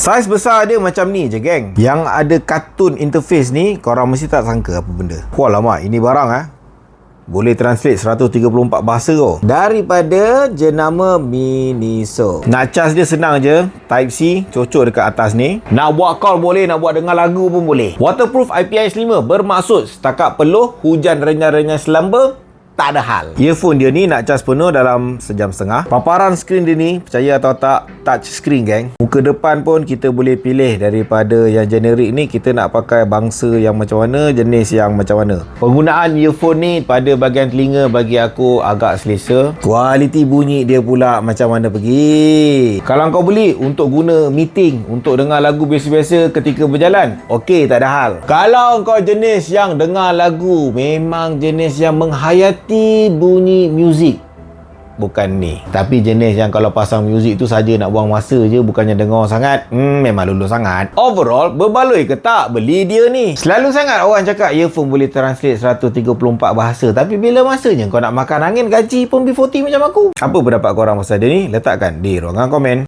Saiz besar dia macam ni je, geng. Yang ada kartun interface ni, korang mesti tak sangka apa benda. Alamak, ini barang boleh translate 134 bahasa tau. Daripada jenama Miniso. Nak cas dia senang je. Type C, cocok dekat atas ni. Nak buat call boleh, nak buat dengar lagu pun boleh. Waterproof IPX5 bermaksud setakat peluh, hujan renyah-renyah selamba, tak ada hal. Earphone dia ni nak cas penuh dalam sejam setengah. Paparan skrin dia ni, percaya atau tak, touch screen, geng. Muka depan pun kita boleh pilih daripada yang generik ni, kita nak pakai bangsa yang macam mana, jenis yang macam mana. Penggunaan earphone ni pada bahagian telinga bagi aku agak selesa. Kualiti bunyi dia pula macam mana pergi. Kalau kau beli untuk guna meeting, untuk dengar lagu biasa-biasa ketika berjalan, okey, tak ada hal. Kalau kau jenis yang dengar lagu, memang jenis yang menghayati bunyi muzik, bukan ni. Tapi jenis yang kalau pasang muzik tu saja nak buang masa je, bukannya dengar sangat, memang lulus sangat. Overall, berbaloi ke tak beli dia ni? Selalu sangat orang cakap earphone boleh translate 134 bahasa, tapi bila masanya kau nak makan angin, gaji pun B40 macam aku. Apa pendapat korang pasal dia ni? Letakkan di ruangan komen.